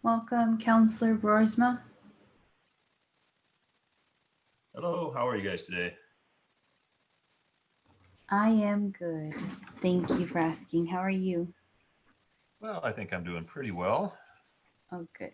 Welcome, Counselor Broersma. Hello, how are you guys today? I am good. Thank you for asking. How are you? Well, I think I'm doing pretty well. Oh, good.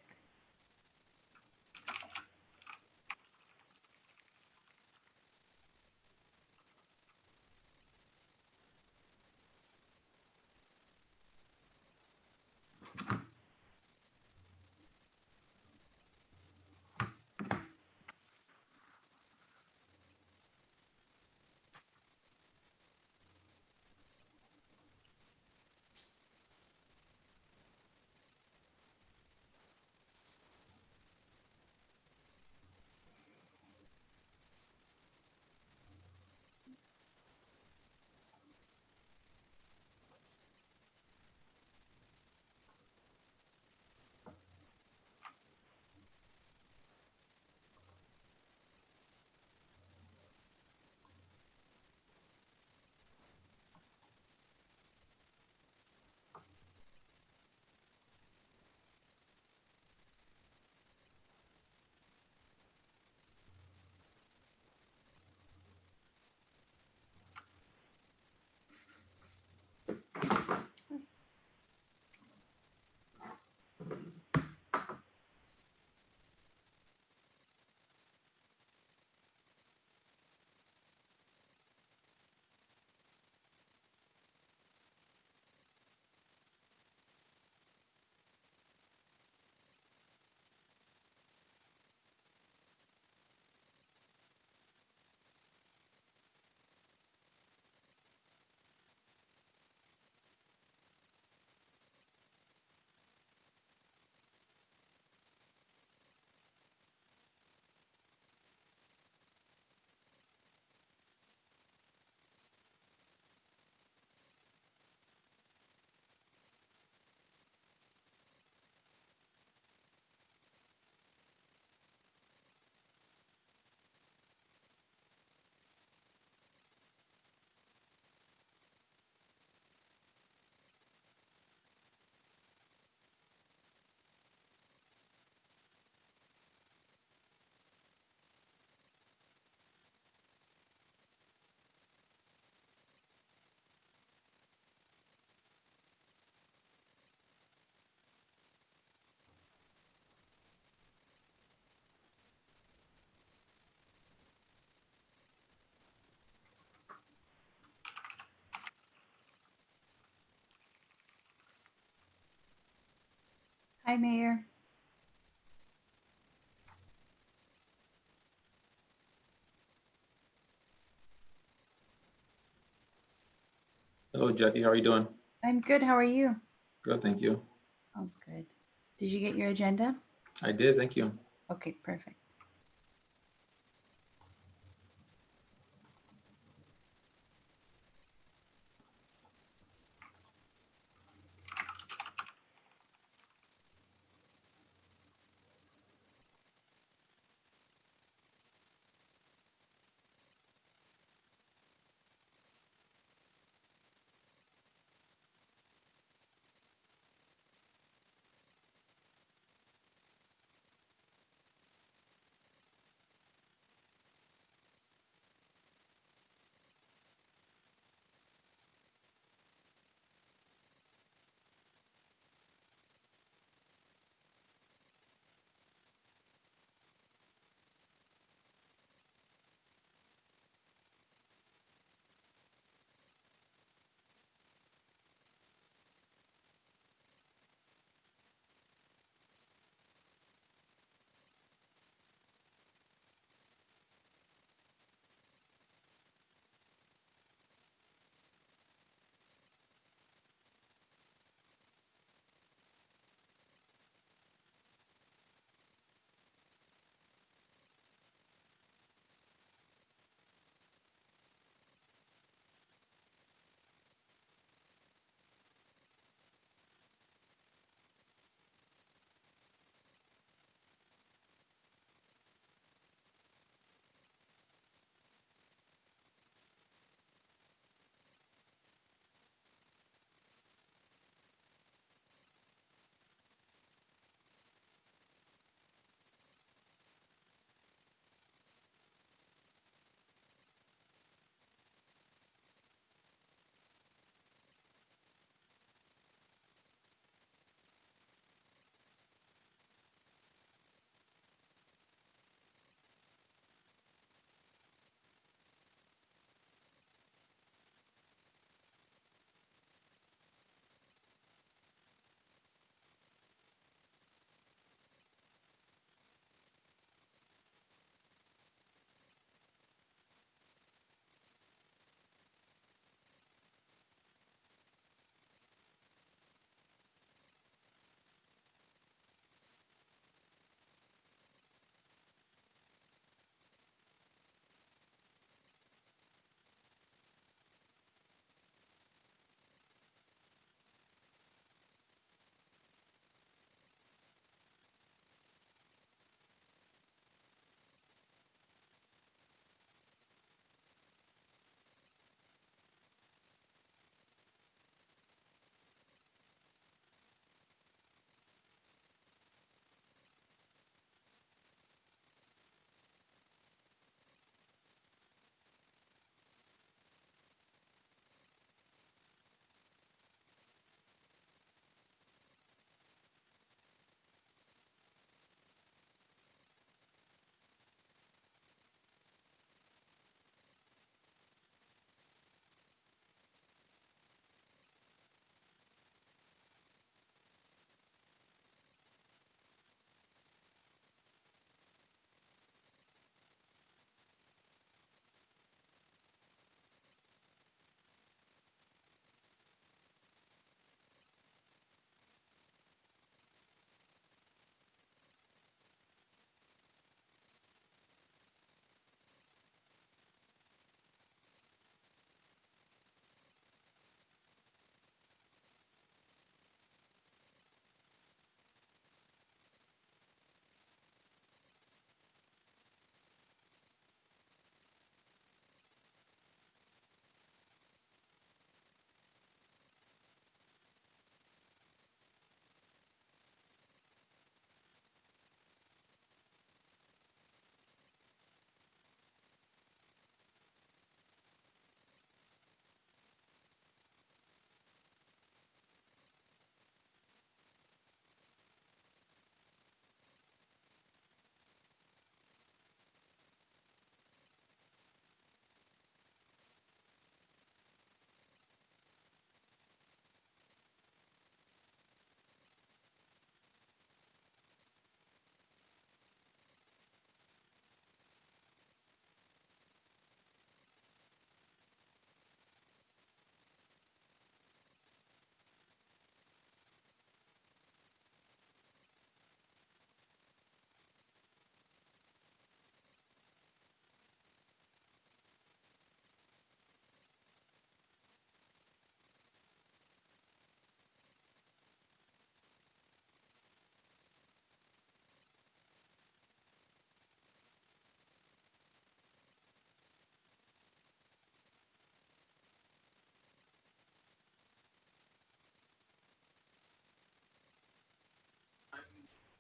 Hi, Mayor. Hello, Jackie. How are you doing? I'm good. How are you? Good, thank you. Oh, good. Did you get your agenda? I did, thank you. Okay, perfect.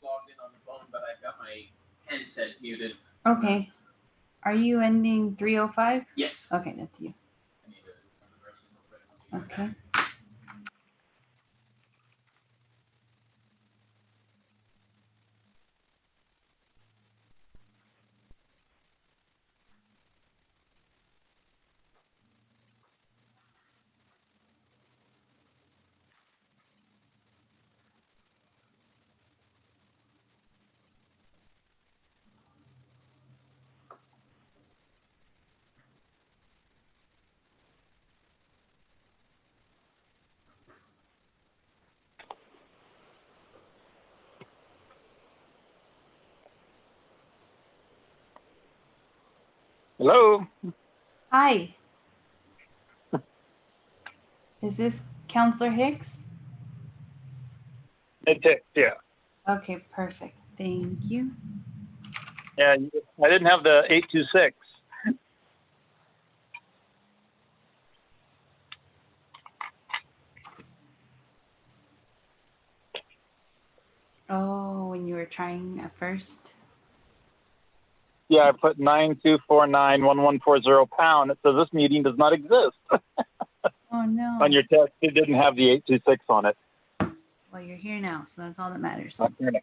logged in on the phone, but I've got my handset muted. Okay. Are you ending 305? Yes. Okay, that's you. I need to run the restroom real quick. Okay. Hello. Hi. Is this Counselor Hicks? It's it. Yeah. Okay, perfect. Thank you. Yeah. I didn't have the 826. Oh, when you were trying at first? Yeah, I put 92491140 pound. It says this meeting does not exist. Oh, no. On your text, it didn't have the 826 on it. Well, you're here now, so that's all that matters. Not hearing it.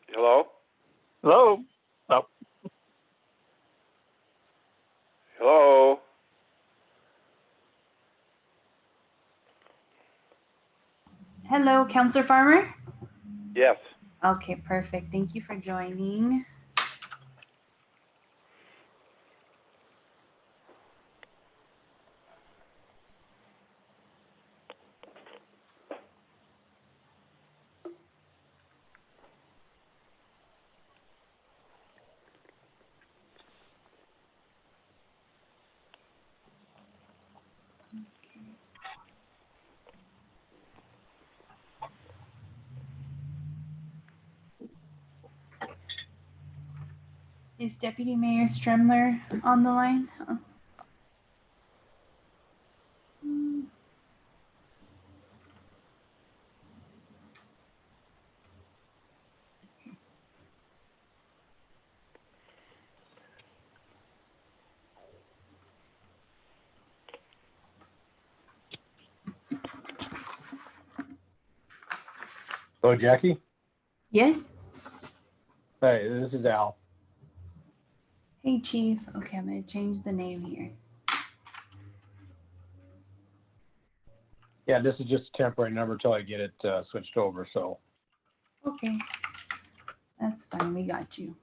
Hello? Hello. Oh, Hello? Hello, Counselor Farmer? Yes. Okay, perfect. Thank you for joining. Is Deputy Mayor Stremler on the line? Oh. Hello, Jackie. Yes? Hey, this is Al. Hey, Chief. Okay, I'm going to change the name here. Yeah, this is just a temporary number until I get it switched over. So, Okay. That's fine. We got you.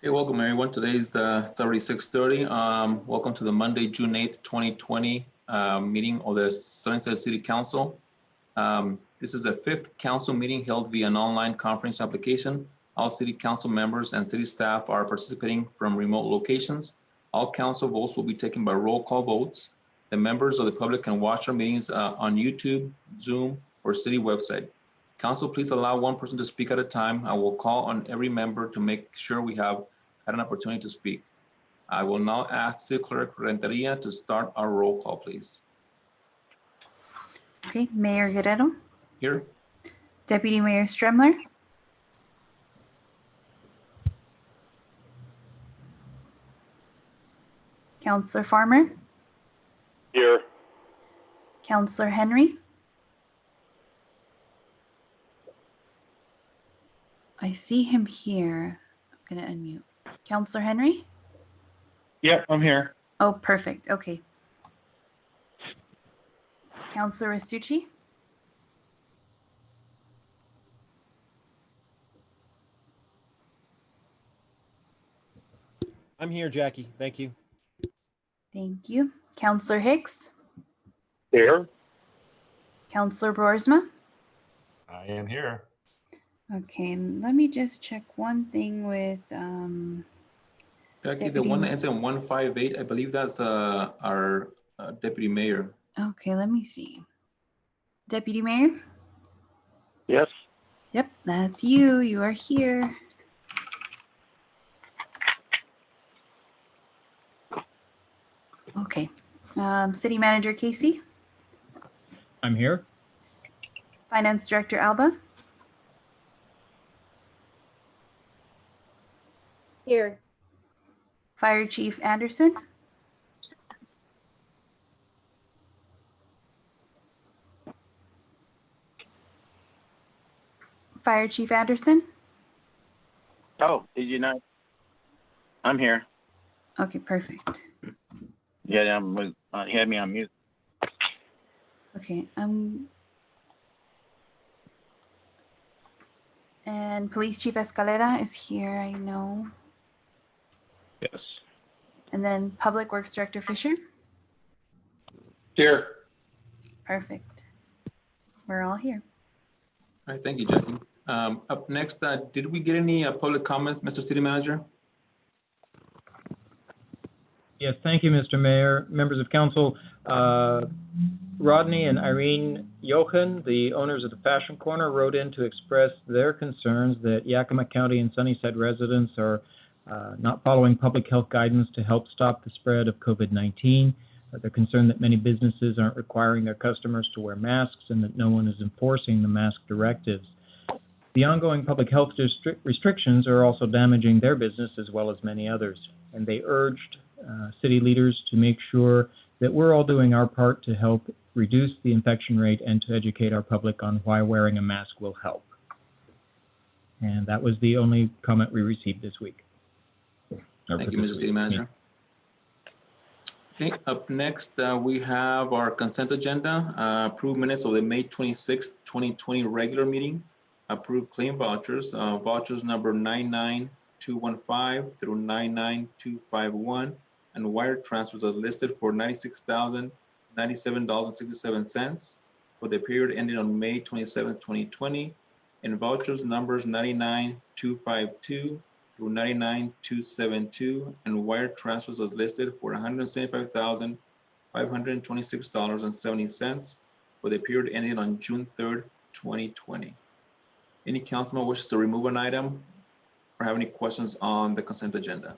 Hey, welcome everyone. Today's it's already 6:30. Welcome to the Monday, June 8th, 2020 meeting of the Sunnyside City Council. This is the 5th council meeting held via an online conference application. All city council members and city staff are participating from remote locations. All council votes will be taken by roll call votes. The members of the public can watch our meetings on YouTube, Zoom, or city website. Council, please allow one person to speak at a time. I will call on every member to make sure we have had an opportunity to speak. I will now ask City Clerk Renteria to start our roll call, please. Okay, Mayor Guerrero, Here. Deputy Mayor Stremler, Councillor Farmer, Here. Councillor Henry. I see him here. I'm gonna unmute. Councillor Henry? Yep, I'm here. Oh, perfect. Okay. Councillor Restucci? I'm here, Jackie. Thank you. Thank you. Councillor Hicks? Here. Councillor Broersma? I am here. Okay, and let me just check one thing with Jackie, the Deputy one that Ma- ends in 158, I believe that's our deputy mayor. okay, let me see. Deputy Mayor? Yes. Yep, that's you. You are here. Okay. City Manager Casey? I'm here. Finance Director Alba? Here. Fire Chief Anderson? Fire Chief Anderson? Oh, did you not? I'm here. Okay, perfect. Yeah, he had me on mute. Okay, and Police Chief Escalera is here, I know. Yes. And then Public Works Director Fisher? Here. Perfect. We're all here. All right, thank you, Jackie. Up next, did we get any public comments, Mr. City Manager? Yes, thank you, Mr. Mayor. Members of council, Rodney and Irene Jochen, the owners of the Fashion Corner, wrote in to express their concerns that Yakima County and Sunnyside residents are not following public health guidance to help stop the spread of COVID-19. They're concerned that many businesses aren't requiring their customers to wear masks and that no one is enforcing the mask directives. The ongoing public health restrictions are also damaging their business as well as many others, and they urged city leaders to make sure that we're all doing our part to help reduce the infection rate and to educate our public on why wearing a mask will help. And that was the only comment we received this week. Thank you, Mr. City Manager. Okay, up next, we have our consent agenda. Approved minutes of the May 26th, 2020 regular meeting. Approved claim vouchers, vouchers number 99215 through 99251, and wire transfers as listed for $96,097.67 for the period ending on May 27th, 2020, and vouchers numbers 99252 through 99272, and wire transfers as listed for $175,526.70 for the period ending on June 3rd, 2020. Any councilman wishes to remove an item or have any questions on the consent agenda?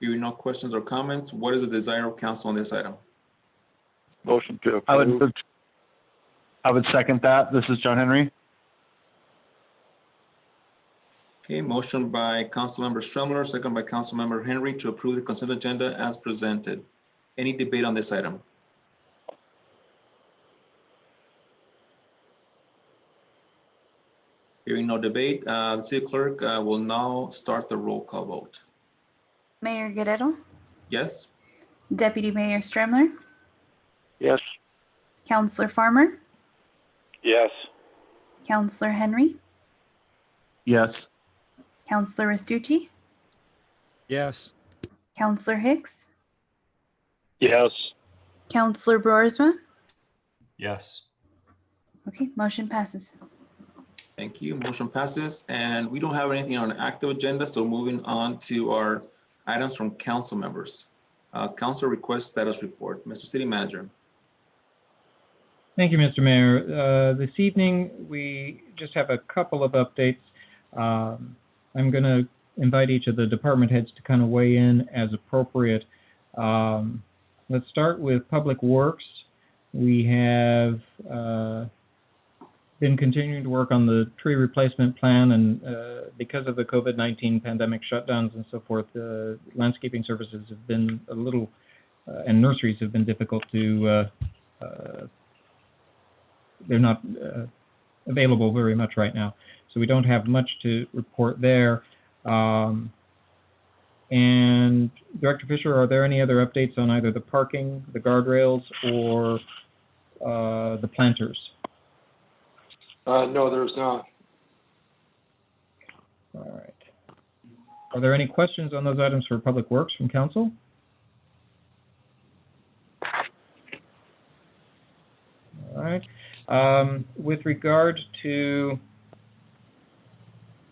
Hearing no questions or comments, what is the desire of council on this item? Motion to I approve. would second that. This is John Henry. Okay, motion by Councilmember Strumler, second by Councilmember Henry to approve the consent agenda as presented. Any debate on this item? Hearing no debate, the city clerk will now start the roll call vote. Mayor Guerrero, Yes? Deputy Mayor Stremler, Yes. Counselor Farmer, Yes. Counselor Henry, Yes. Counselor Restucci, Yes. Counselor Hicks, Yes. Counselor Broersma. Yes. Okay, motion passes. Thank you. Motion passes. And we don't have anything on the active agenda, so moving on to our items from council members. Council request status report. Mr. City Manager. Thank you, Mr. Mayor. This evening, we just have a couple of updates. I'm going to invite each of the department heads to kind of weigh in as appropriate. Let's start with Public Works. We have been continuing to work on the tree replacement plan, and because of the COVID-19 pandemic shutdowns and so forth, landscaping services have been a little, and nurseries have been difficult to, they're not available very much right now. So we don't have much to report there. And Director Fisher, are there any other updates on either the parking, the guardrails, or the planters? No, there's not. All right. Are there any questions on those items for Public Works from council? All right. With regard to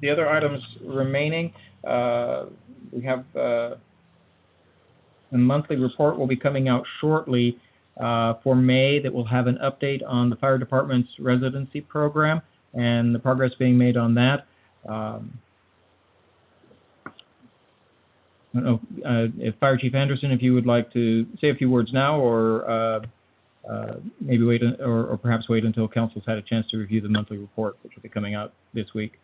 the other items remaining, we have a monthly report will be coming out shortly for May that will have an update on the fire department's residency program and the progress being made on that. I don't know if Fire Chief Anderson, if you would like to say a few words now, or maybe wait, or perhaps wait until council's had a chance to review the monthly report, which will be coming out this week.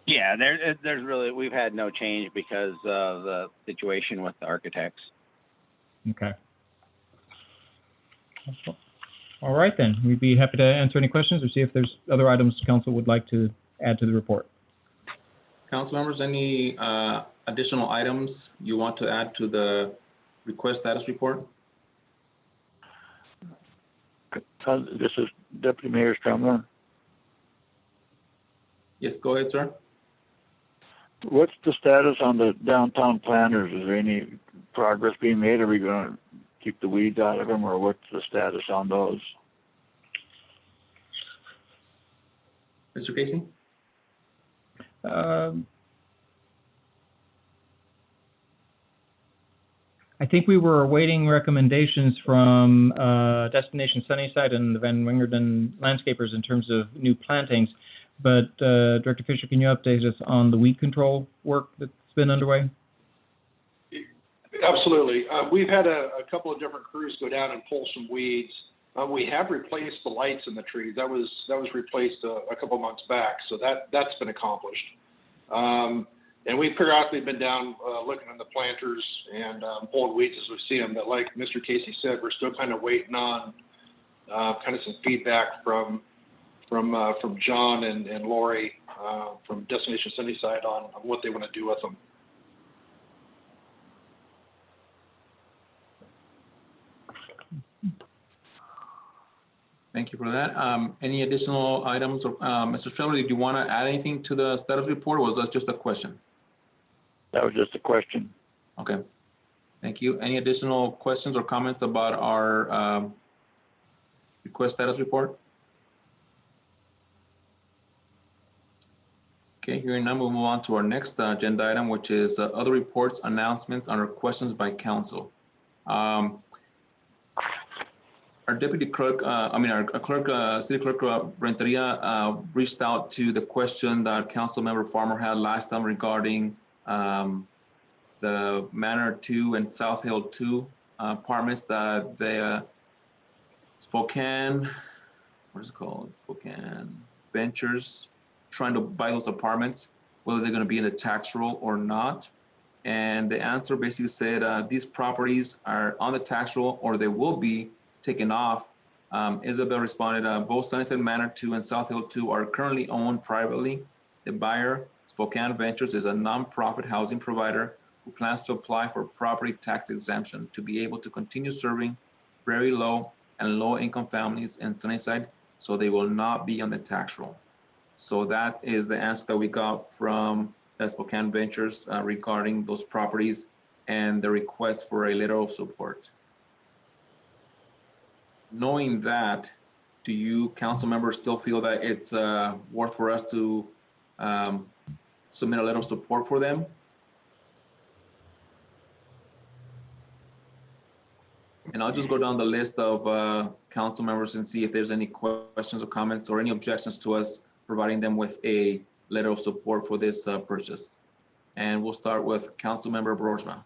Yeah, there's really, we've had no change because of the situation with the architects. Okay. All right, then. We'd be happy to answer any questions or see if there's other items council would like to add to the report. Council members, any additional items you want to add to the request status report? This is Deputy Mayor Strumler. Yes, go ahead, sir. What's the status on the downtown planters? Is there any progress being made? Are we going to keep the weeds out of them, or what's the status on those? Mr. Casey? I think we were awaiting recommendations from Destination Sunnyside and the Van Wingerden landscapers in terms of new plantings. But Director Fisher, can you update us on the weed control work that's been underway? Absolutely. We've had a couple of different crews go down and pull some weeds. We have replaced the lights in the trees. That was replaced a couple months back, so that's been accomplished. And we've periodically been down looking at the planters and pulling weeds as we see them. But like Mr. Casey said, we're still kind of waiting on kind of some feedback from John and Lori from Destination Sunnyside on what they want to do with them. Thank you for that. Any additional items? Or, Mr. Strumler, did you want to add anything to the status report, or was that just a question? That was just a question. Okay. Thank you. Any additional questions or comments about our request status report? Okay, hearing none, we'll move on to our next agenda item, which is other reports, announcements, and questions by council. Our deputy clerk, our clerk, city clerk Renteria reached out to the question that council member Farmer had last time regarding the Manor 2 and South Hill 2 apartments that the Spokane, what is it called? Spokane Ventures trying to buy those apartments, whether they're going to be in a tax roll or not. And the answer basically said these properties are on the tax roll or they will be taken off. Isabel responded, both Sunnyside Manor 2 and South Hill 2 are currently owned privately. The buyer, Spokane Ventures, is a nonprofit housing provider who plans to apply for property tax exemption to be able to continue serving very low and low income families in Sunnyside, so they will not be on the tax roll. So that is the answer that we got from Spokane Ventures regarding those properties and the request for a letter of support. Knowing that, do you council members still feel that it's worth for us to submit a letter of support for them? And I'll just go down the list of council members and see if there's any questions or comments or any objections to us providing them with a letter of support for this purchase. And we'll start with Council Member Broersma.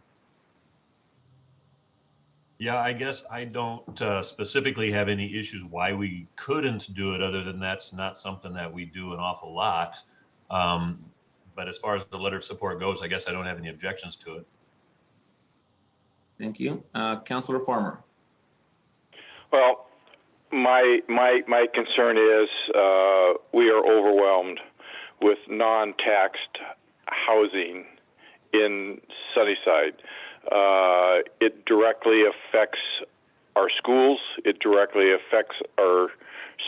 Yeah, I guess I don't specifically have any issues why we couldn't do it, other than that's not something that we do an awful lot. But as far as the letter of support goes, I guess I don't have any objections to it. Thank you. Councilor Farmer. Well, my concern is we are overwhelmed with non-taxed housing in Sunnyside. It directly affects our schools. It directly affects our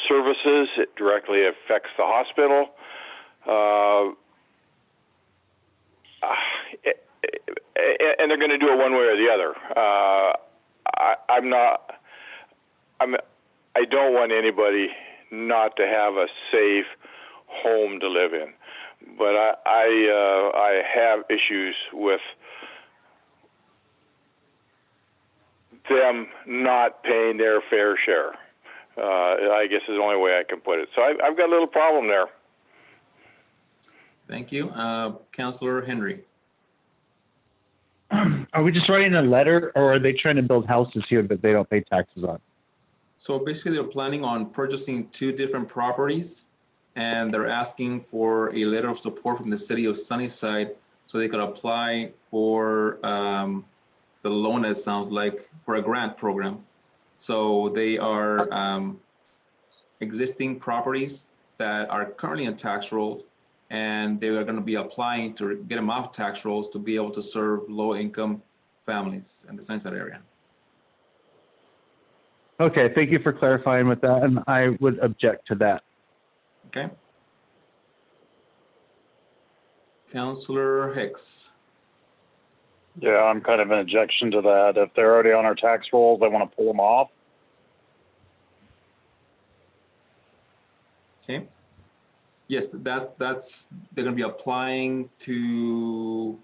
services. It directly affects the hospital. And they're going to do it one way or the other. I don't want anybody not to have a safe home to live in, but I have issues with them not paying their fair share. I guess is the only way I can put it. So I've got a little problem there. Thank you. Councilor Henry. Are we just writing a letter, or are they trying to build houses here that they don't pay taxes on? So basically they're planning on purchasing 2 different properties, and they're asking for a letter of support from the city of Sunnyside so they could apply for the loan, it sounds like, for a grant program. So they are existing properties that are currently in tax rolls, and they are going to be applying to get them off tax rolls to be able to serve low-income families in the Sunnyside area. Okay, thank you for clarifying with that, and I would object to that. Okay. Councilor Hicks. Yeah, I'm kind of an objection to that. If they're already on our tax rolls, they want to pull them off. Okay. Yes, that's they're going to be applying to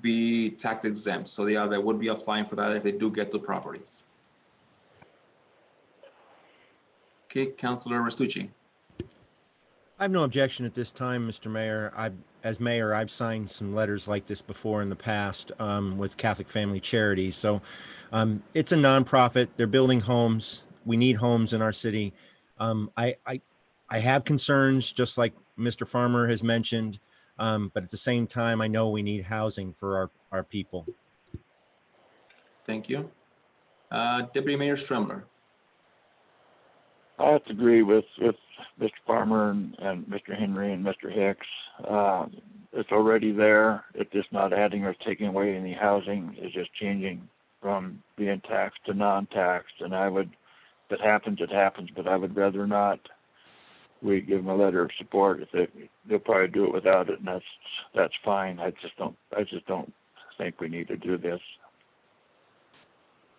be tax exempt. So they would be applying for that if they do get the properties. Okay, Councilor Restucci. I have no objection at this time, Mr. Mayor. As mayor, I've signed some letters like this before in the past with Catholic Family Charities. So it's a nonprofit. They're building homes. We need homes in our city. I have concerns, just like Mr. Farmer has mentioned, but at the same time, I know we need housing for our people. Thank you. Deputy Mayor Stremler. I have to agree with Mr. Farmer and Mr. Henry and Mr. Hicks. It's already there. It's just not adding or taking away any housing. It's just changing from being taxed to non-taxed. And I would, if it happens, it happens, but I would rather not. We give them a letter of support. If they'll probably do it without it, and that's fine. I just don't think we need to do this.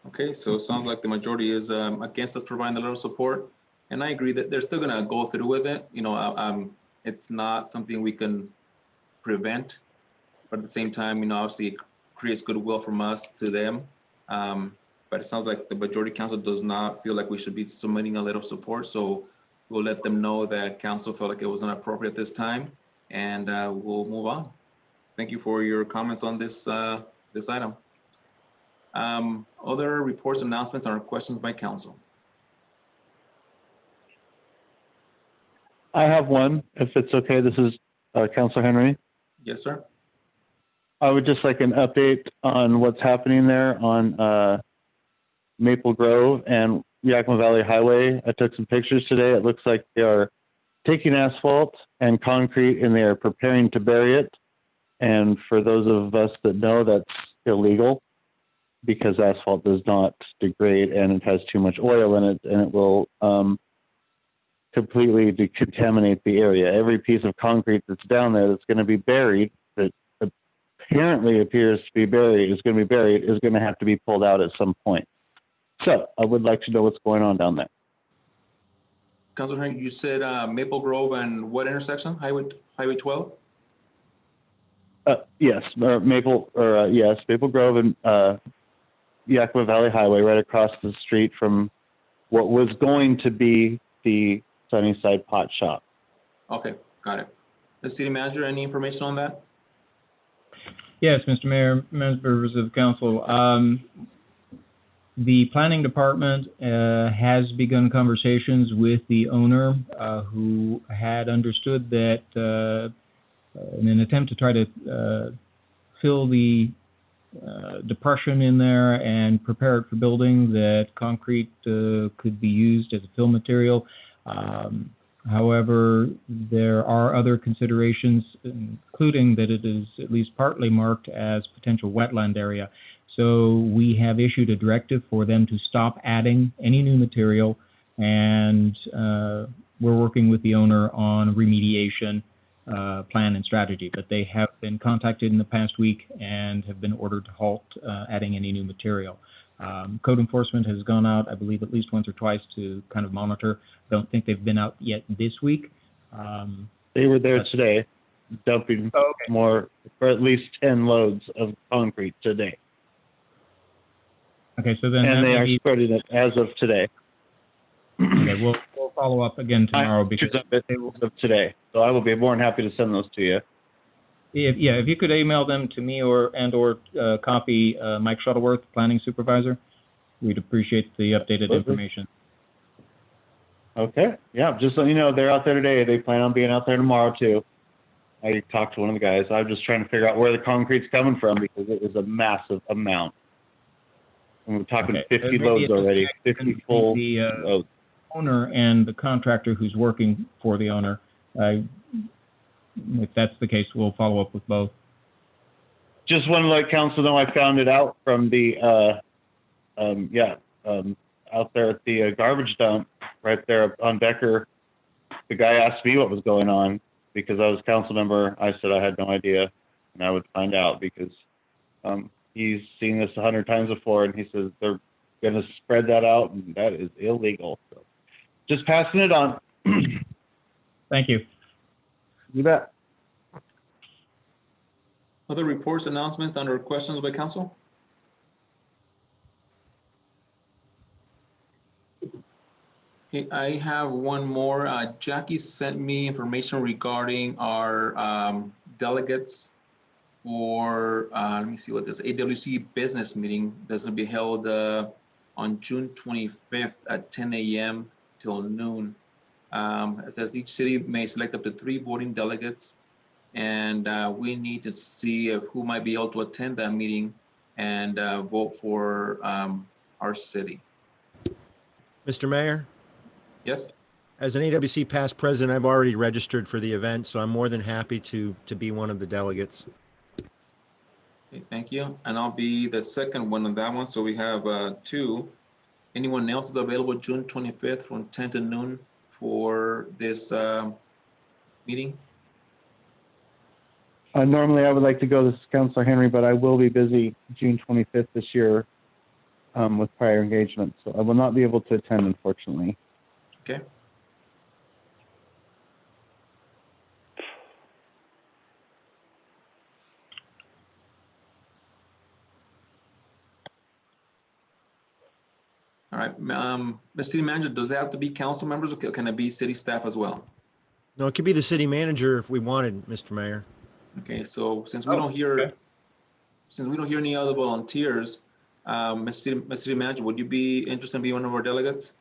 Okay, so it sounds like the majority is against us providing the letter of support. And I agree that they're still going to go through with it. You know, it's not something we can prevent, but at the same time, you know, obviously it creates goodwill from us to them. But it sounds like the majority council does not feel like we should be submitting a letter of support. So we'll let them know that council felt like it was inappropriate this time, and we'll move on. Thank you for your comments on this this item. Other reports, announcements, or questions by council? I have one, if it's okay. This is Councilor Henry. Yes, sir. I would just like an update on what's happening there on Maple Grove and Yakima Valley Highway. I took some pictures today. It looks like they are taking asphalt and concrete and they are preparing to bury it. And for those of us that know, that's illegal. because asphalt does not degrade and it has too much oil in it, and it will completely decontaminate the area. Every piece of concrete that's down there that's going to be buried, that apparently appears to be buried, is going to have to be pulled out at some point. So I would like to know what's going on down there. Councilor Henry, you said Maple Grove and what intersection? Highway 12? Yes, Maple Grove and Yakima Valley Highway, right across the street from what was going to be the Sunnyside Pot Shop. Okay, got it. The city manager, any information on that? Yes, Mr. Mayor, members of the council. The planning department has begun conversations with the owner who had understood that in an attempt to try to fill the depression in there and prepare it for building, that concrete could be used as a fill material. However, there are other considerations, including that it is at least partly marked as potential wetland area. So we have issued a directive for them to stop adding any new material, and we're working with the owner on a remediation plan and strategy. But they have been contacted in the past week and have been ordered to halt adding any new material. Code enforcement has gone out, I believe, at least once or twice to kind of monitor. Don't think they've been out yet this week. They were there today, dumping more, or at least 10 loads of concrete today. Okay, so then and they are spreading it as of today. Okay, we'll follow up again tomorrow because as of today. So I will be more than happy to send those to you. If you could email them to me or copy Mike Shuttleworth, planning supervisor, we'd appreciate the updated information. Okay, yeah, just so you know, they're out there today. They plan on being out there tomorrow too. I talked to one of the guys. I'm just trying to figure out where the concrete's coming from because it is a massive amount. And we're talking 50 loads already, 50 full loads. Owner and the contractor who's working for the owner. If that's the case, we'll follow up with both. Just want to let council know I found it out from the, out there at the garbage dump right there on Becker. The guy asked me what was going on because I was council member. I said I had no idea, and I would find out because he's seen this 100 times before, and he says they're going to spread that out, and that is illegal. So just passing it on. Thank you. You bet. Other reports, announcements under questions by council? Okay, I have one more. Jackie sent me information regarding our delegates for, let me see what this AWC business meeting that's going to be held on June 25th at 10 a.m. till noon. It says each city may select up to 3 voting delegates, and we need to see if who might be able to attend that meeting and vote for our city. Mr. Mayor? Yes? As an AWC past president, I've already registered for the event, so I'm more than happy to be one of the delegates. Okay, thank you. And I'll be the second one on that one, so we have 2. Anyone else is available June 25th from 10 to noon for this meeting? Normally, I would like to go. This is Councilor Henry, but I will be busy June 25th this year with prior engagements, so I will not be able to attend, unfortunately. Okay. All right, Mr. City Manager, does that have to be council members or can it be city staff as well? No, it could be the city manager if we wanted, Mr. Mayor. Okay, so since we don't hear, any other volunteers, Mr. City Manager, would you be interested in being one of our delegates?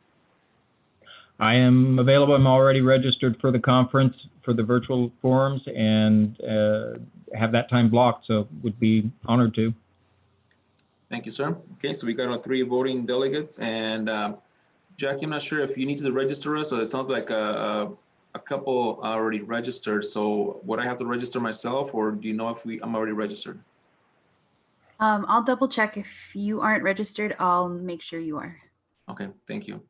I am available. I'm already registered for the conference for the virtual forums and have that time blocked, so would be honored to. Thank you, sir. Okay, so we got our 3 voting delegates, and Jackie, I'm not sure if you need to register us, so it sounds like a couple already registered. So would I have to register myself, or do you know if I'm already registered? I'll double check. If you aren't registered, I'll make sure you are. Okay, thank you.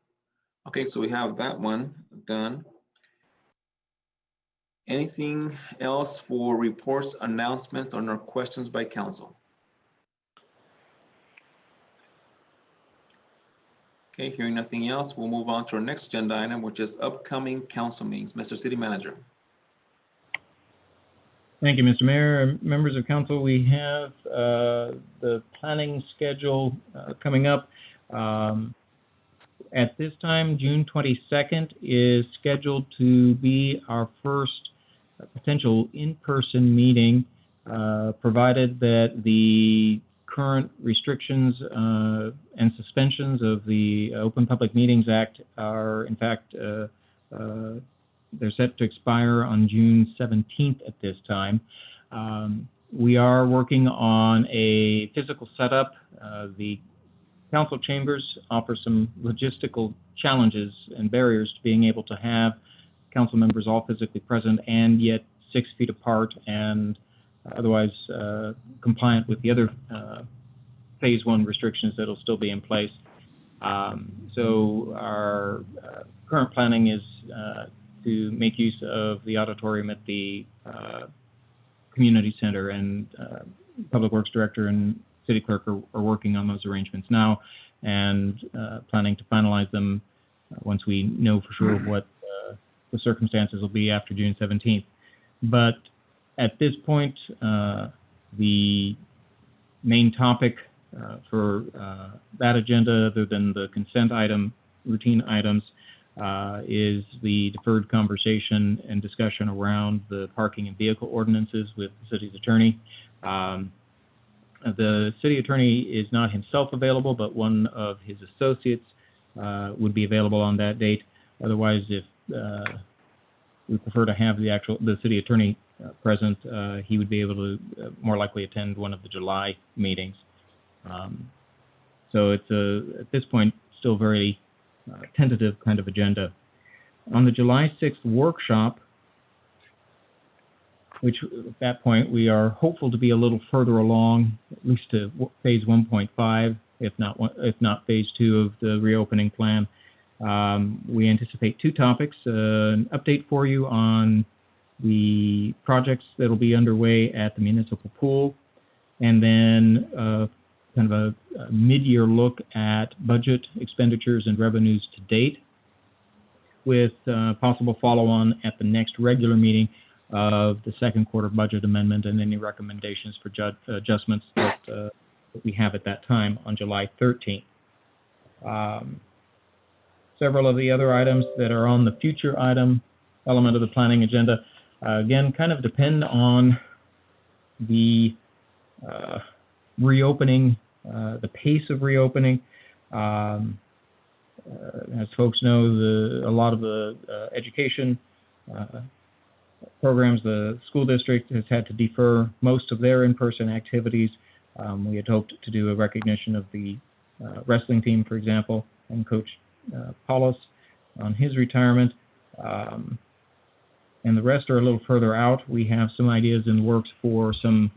Okay, so we have that one done. Anything else for reports, announcements, or questions by council? Okay, hearing nothing else, we'll move on to our next agenda item, which is upcoming council meetings. Mr. City Manager. Thank you, Mr. Mayor. Members of council, we have the planning schedule coming up. At this time, June 22nd is scheduled to be our first potential in-person meeting, provided that the current restrictions and suspensions of the Open Public Meetings Act are, in fact, they're set to expire on June 17th at this time. We are working on a physical setup. The council chambers offer some logistical challenges and barriers to being able to have council members all physically present and yet 6 feet apart and otherwise compliant with the other phase 1 restrictions that will still be in place. So our current planning is to make use of the auditorium at the community center, and Public Works Director and City Clerk are working on those arrangements now and planning to finalize them once we know for sure what the circumstances will be after June 17th. But at this point, the main topic for that agenda, other than the consent item, routine items, is the deferred conversation and discussion around the parking and vehicle ordinances with the city's attorney. The city attorney is not himself available, but one of his associates would be available on that date. Otherwise, if we prefer to have the city attorney present, he would be able to more likely attend one of the July meetings. So it's at this point still very tentative kind of agenda. On the July 6th workshop, which at that point we are hopeful to be a little further along, at least to phase 1.5, if not phase 2 of the reopening plan. We anticipate 2 topics: an update for you on the projects that will be underway at the municipal pool, and then kind of a mid-year look at budget expenditures and revenues to date, with possible follow-on at the next regular meeting of the second quarter budget amendment and any recommendations for adjustments that we have at that time on July 13th. Several of the other items that are on the future element of the planning agenda, again, kind of depend on the reopening, the pace of reopening. As folks know, a lot of the education programs, the school district has had to defer most of their in-person activities. We had hoped to do a recognition of the wrestling team, for example, and Coach Paulus on his retirement. And the rest are a little further out. We have some ideas in the works for some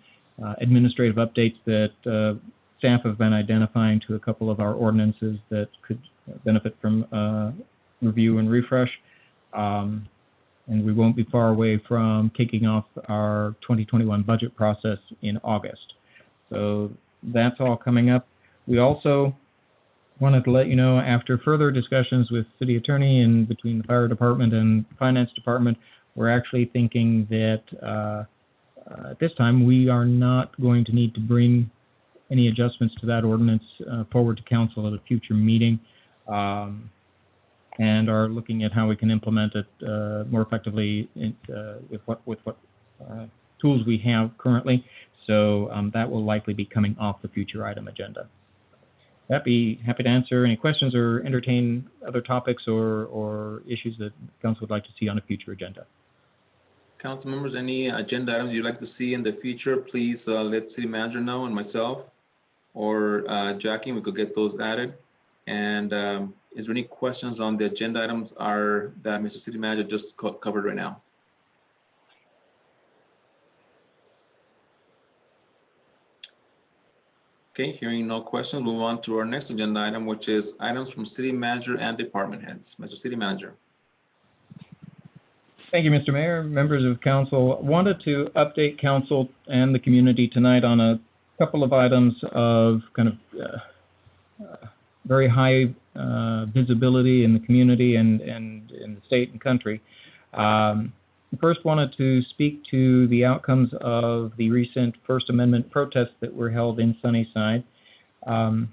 administrative updates that staff have been identifying to a couple of our ordinances that could benefit from review and refresh. And we won't be far away from kicking off our 2021 budget process in August. So that's all coming up. We also wanted to let you know, after further discussions with city attorney and between the fire department and finance department, we're actually thinking that at this time we are not going to need to bring any adjustments to that ordinance forward to council at a future meeting, and are looking at how we can implement it more effectively with what tools we have currently. So that will likely be coming off the future item agenda. I'd be happy to answer any questions or entertain other topics or issues that council would like to see on a future agenda. Council members, any agenda items you'd like to see in the future, please let city manager know and myself or Jackie, we could get those added. And is there any questions on the agenda items that Mr. City Manager just covered right now? Okay, hearing no questions, we'll move on to our next agenda item, which is items from city manager and department heads. Mr. City Manager. Thank you, Mr. Mayor. Members of council, wanted to update council and the community tonight on a couple of items of kind of very high visibility in the community and in the state and country. First, wanted to speak to the outcomes of the recent First Amendment protests that were held in Sunnyside. On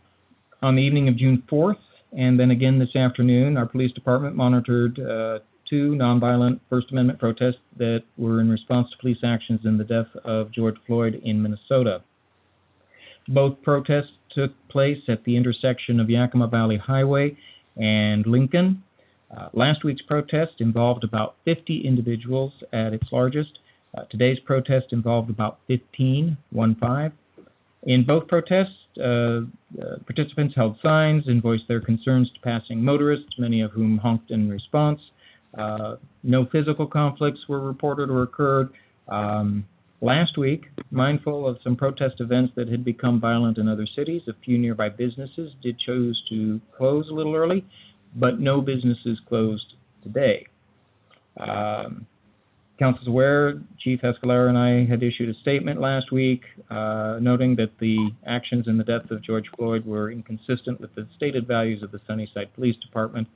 the evening of June 4th, and then again this afternoon, our police department monitored two nonviolent First Amendment protests that were in response to police actions in the death of George Floyd in Minnesota. Both protests took place at the intersection of Yakima Valley Highway and Lincoln. Last week's protest involved about 50 individuals at its largest. Today's protest involved about 15. In both protests, participants held signs and voiced their concerns to passing motorists, many of whom honked in response. No physical conflicts were reported or occurred. Last week, mindful of some protest events that had become violent in other cities, a few nearby businesses did choose to close a little early, but no businesses closed today. Council's aware, Chief Escalera and I had issued a statement last week noting that the actions in the death of George Floyd were inconsistent with the stated values of the Sunnyside Police Department.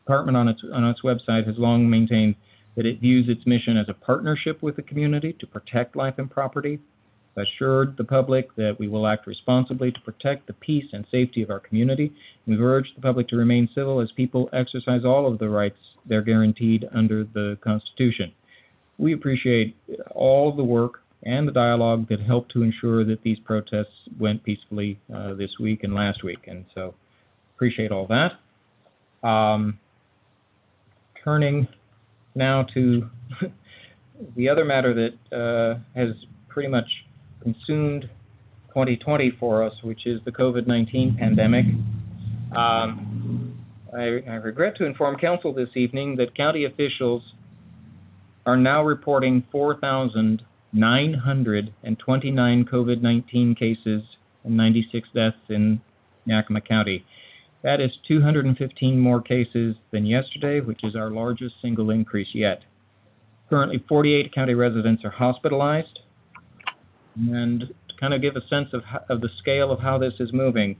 Department on its website has long maintained that it views its mission as a partnership with the community to protect life and property, assured the public that we will act responsibly to protect the peace and safety of our community. We've urged the public to remain civil as people exercise all of the rights they're guaranteed under the Constitution. We appreciate all of the work and the dialogue that helped to ensure that these protests went peacefully this week and last week, and so appreciate all that. Turning now to the other matter that has pretty much consumed 2020 for us, which is the COVID-19 pandemic. I regret to inform council this evening that county officials are now reporting 4,929 COVID-19 cases and 96 deaths in Yakima County. That is 215 more cases than yesterday, which is our largest single increase yet. Currently, 48 county residents are hospitalized. And to kind of give a sense of the scale of how this is moving,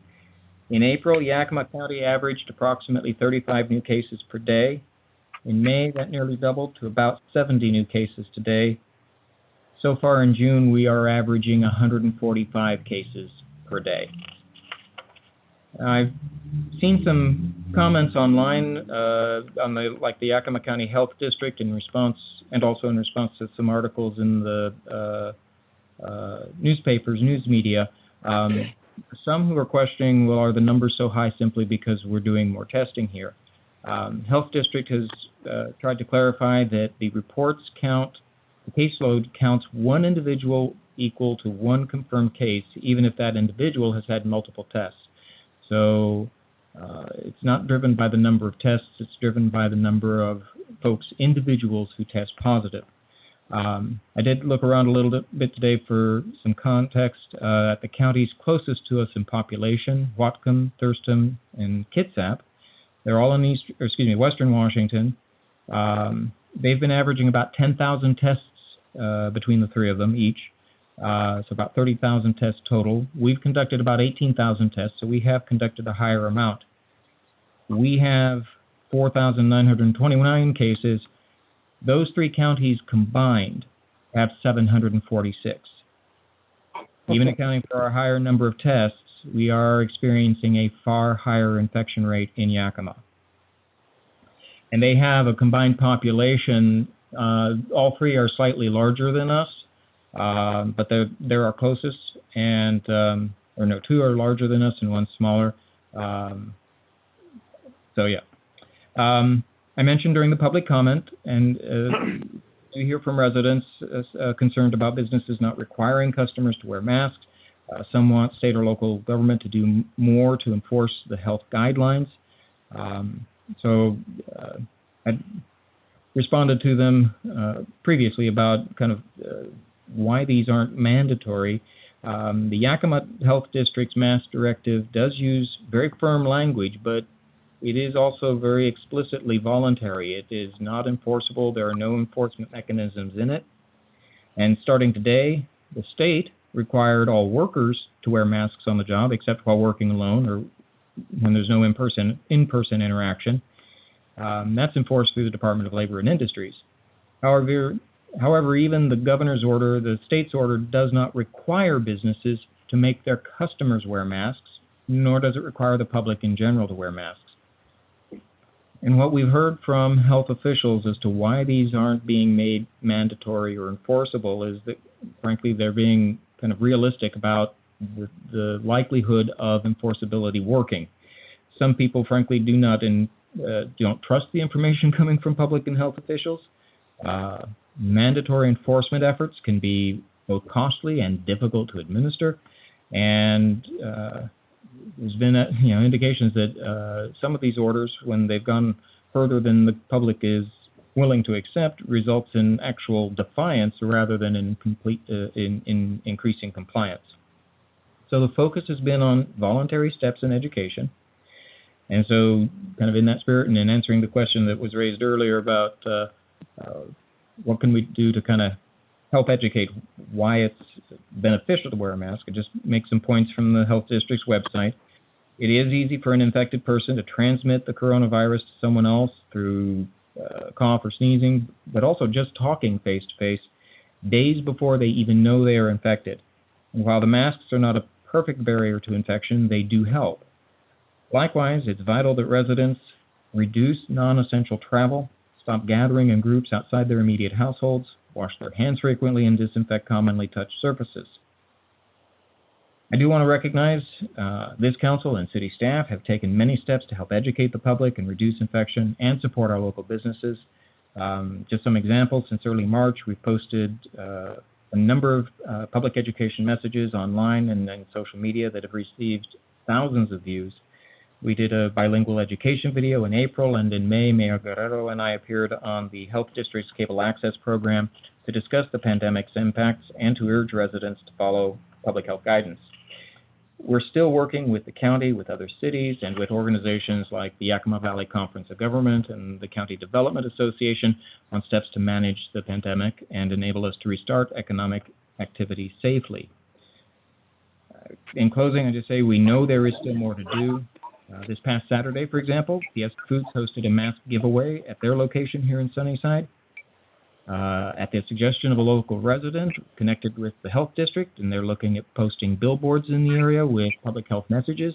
in April, Yakima County averaged approximately 35 new cases per day. In May, that nearly doubled to about 70 new cases today. So far in June, we are averaging 145 cases per day. I've seen some comments online on the Yakima County Health District in response, and also in response to some articles in the newspapers, news media. Some who are questioning, well, are the numbers so high simply because we're doing more testing here? Health District has tried to clarify that the reports count, the caseload counts one individual equal to one confirmed case, even if that individual has had multiple tests. So it's not driven by the number of tests, it's driven by the number of folks, individuals who test positive. I did look around a little bit today for some context at the counties closest to us in population, Whatcom, Thurston, and Kitsap. They're all in Western Washington. They've been averaging about 10,000 tests between the three of them each. So about 30,000 tests total. We've conducted about 18,000 tests, so we have conducted a higher amount. We have 4,929 cases. Those three counties combined have 746. Even accounting for our higher number of tests, we are experiencing a far higher infection rate in Yakima. And they have a combined population, all three are slightly larger than us, but they're our closest, and two are larger than us and one's smaller. So yeah. I mentioned during the public comment, and we hear from residents concerned about businesses not requiring customers to wear masks. Some want state or local government to do more to enforce the health guidelines. So I responded to them previously about kind of why these aren't mandatory. The Yakima Health District's mask directive does use very firm language, but it is also very explicitly voluntary. It is not enforceable. There are no enforcement mechanisms in it. And starting today, the state required all workers to wear masks on the job, except while working alone or when there's no in-person interaction. That's enforced through the Department of Labor and Industries. However, even the governor's order, the state's order, does not require businesses to make their customers wear masks, nor does it require the public in general to wear masks. And what we've heard from health officials as to why these aren't being made mandatory or enforceable is that, frankly, they're being kind of realistic about the likelihood of enforceability working. Some people, frankly, don't trust the information coming from public and health officials. Mandatory enforcement efforts can be both costly and difficult to administer, and there's been indications that some of these orders, when they've gone further than the public is willing to accept, results in actual defiance rather than in increasing compliance. So the focus has been on voluntary steps in education. And so, kind of in that spirit, and in answering the question that was raised earlier about what can we do to kind of help educate why it's beneficial to wear a mask, I just make some points from the health district's website. It is easy for an infected person to transmit the coronavirus to someone else through cough or sneezing, but also just talking face-to-face days before they even know they are infected. And while the masks are not a perfect barrier to infection, they do help. Likewise, it's vital that residents reduce non-essential travel, stop gathering in groups outside their immediate households, wash their hands frequently, and disinfect commonly touched surfaces. I do want to recognize this council and city staff have taken many steps to help educate the public and reduce infection and support our local businesses. Just some examples, since early March, we've posted a number of public education messages online and social media that have received thousands of views. We did a bilingual education video in April, and in May, Mayor Guerrero and I appeared on the Health District's cable access program to discuss the pandemic's impacts and to urge residents to follow public health guidance. We're still working with the county, with other cities, and with organizations like the Yakima Valley Conference of Government and the County Development Association on steps to manage the pandemic and enable us to restart economic activity safely. In closing, I just say we know there is still more to do. This past Saturday, for example, Fiesta Foods hosted a mask giveaway at their location here in Sunnyside. At the suggestion of a local resident, connected with the health district, and they're looking at posting billboards in the area with public health messages.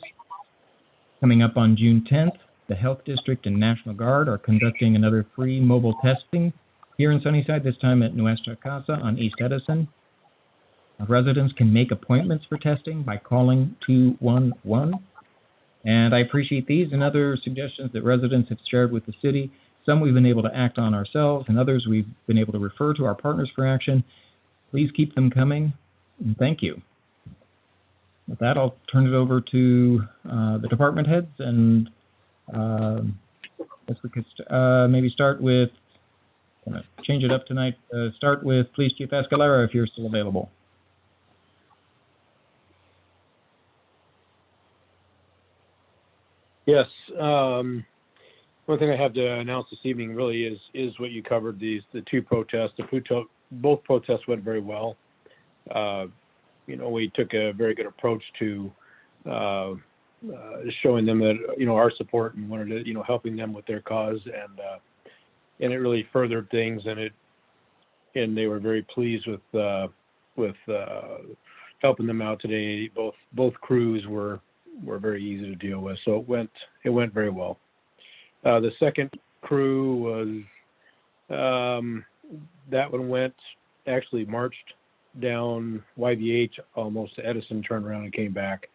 Coming up on June 10th, the health district and National Guard are conducting another free mobile testing here in Sunnyside, this time at Nuestra Casa on East Edison. Residents can make appointments for testing by calling 211. And I appreciate these and other suggestions that residents have shared with the city. Some we've been able to act on ourselves, and others we've been able to refer to our partners for action. Please keep them coming, and thank you. With that, I'll turn it over to the department heads, and if we could maybe start with, change it up tonight, start with Police Chief Escalera if you're still available. Yes. One thing I have to announce this evening really is what you covered, the two protests. Both protests went very well. We took a very good approach to showing them that our support and wanted to helping them with their cause, and it really furthered things, and they were very pleased with helping them out today. Both crews were very easy to deal with, so it went very well. The second crew was that one marched down YVH almost to Edison, turned around and came back.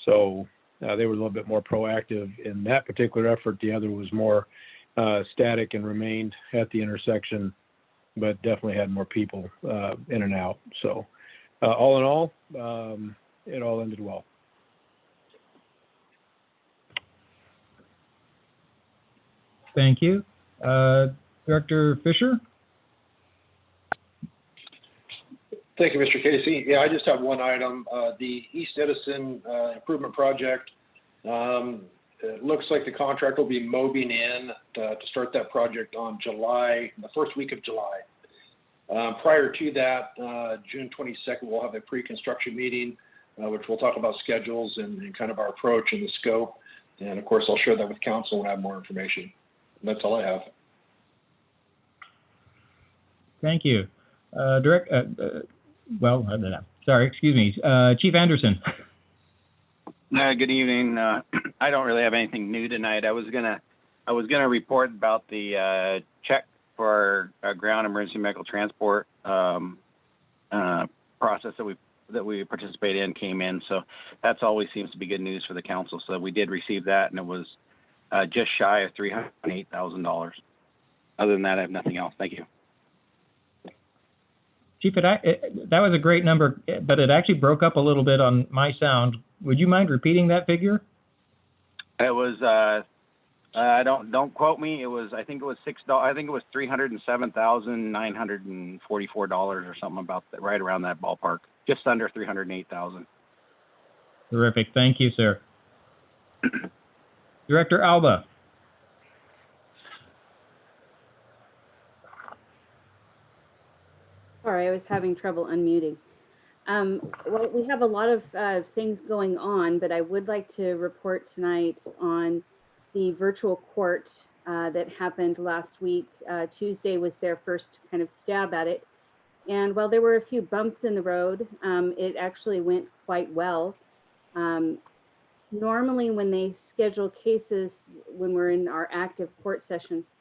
So they were a little bit more proactive in that particular effort. The other was more static and remained at the intersection, but definitely had more people in and out. So all in all, it all ended well. Thank you. Director Fisher? Thank you, Mr. Casey. Yeah, I just have one item. The East Edison improvement project. It looks like the contract will be moving in to start that project on the first week of July. Prior to that, June 22nd, we'll have a pre-construction meeting, which we'll talk about schedules and kind of our approach and the scope. And of course, I'll share that with council when I have more information. And that's all I have. Thank you. Excuse me. Chief Anderson. Good evening. I don't really have anything new tonight. I was gonna report about the check for our ground emergency medical transport process that we participate in came in. So that's always seems to be good news for the council. So we did receive that, and it was just shy of $308,000. Other than that, I have nothing else. Thank you. Chief, that was a great number, but it actually broke up a little bit on my sound. Would you mind repeating that figure? It was don't quote me. I think it was $6. I think it was $307,944 or something about that, right around that ballpark. Just under $308,000. Terrific. Thank you, sir. Director Alba. Sorry, I was having trouble unmuting. Well, we have a lot of things going on, but I would like to report tonight on the virtual court that happened last week. Tuesday was their first kind of stab at it. And while there were a few bumps in the road, it actually went quite well. Normally when they schedule cases, when we're in our active court sessions,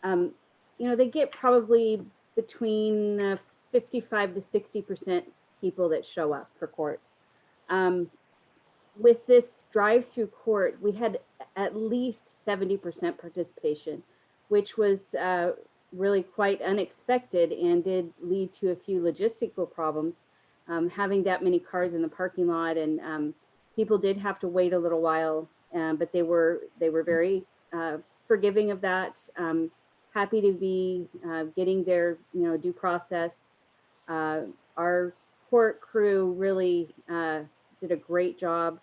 they get probably between 55 to 60% people that show up for court. With this drive-through court, we had at least 70% participation, which was really quite unexpected and did lead to a few logistical problems. Having that many cars in the parking lot, and people did have to wait a little while, but they were very forgiving of that. Happy to be getting their due process. Our court crew really did a great job.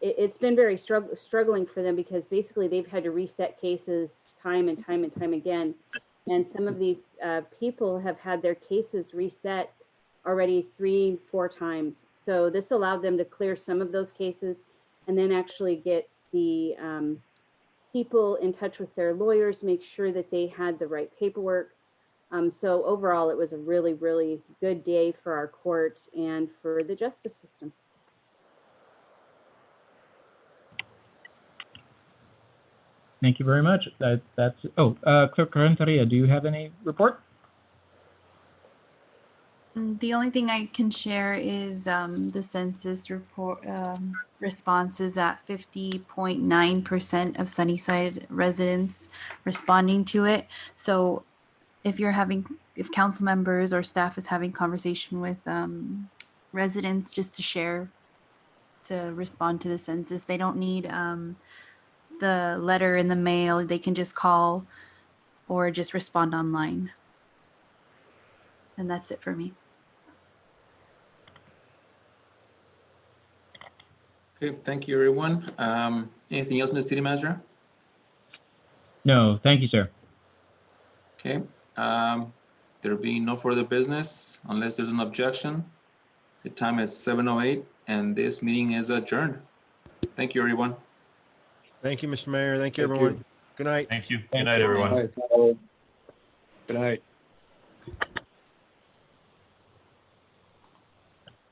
It's been very struggling for them because basically they've had to reset cases time and time again. And some of these people have had their cases reset already 3-4 times. So this allowed them to clear some of those cases and then actually get the people in touch with their lawyers, make sure that they had the right paperwork. So overall, it was a really, really good day for our court and for the justice system. Thank you very much. Clerk Renteria, do you have any report? The only thing I can share is the census report responses at 50.9% of Sunnyside residents responding to it. So if council members or staff is having conversation with residents just to respond to the census, they don't need the letter in the mail. They can just call or just respond online. And that's it for me. Okay, thank you, everyone. Anything else, Ms. City Manager? No, thank you, sir. Okay, there being no further business, unless there's an objection. The time is 7:08 and this meeting is adjourned. Thank you, everyone. Thank you, Mr. Mayor. Thank you, everyone. Good night. Thank you. Good night, everyone. Good night.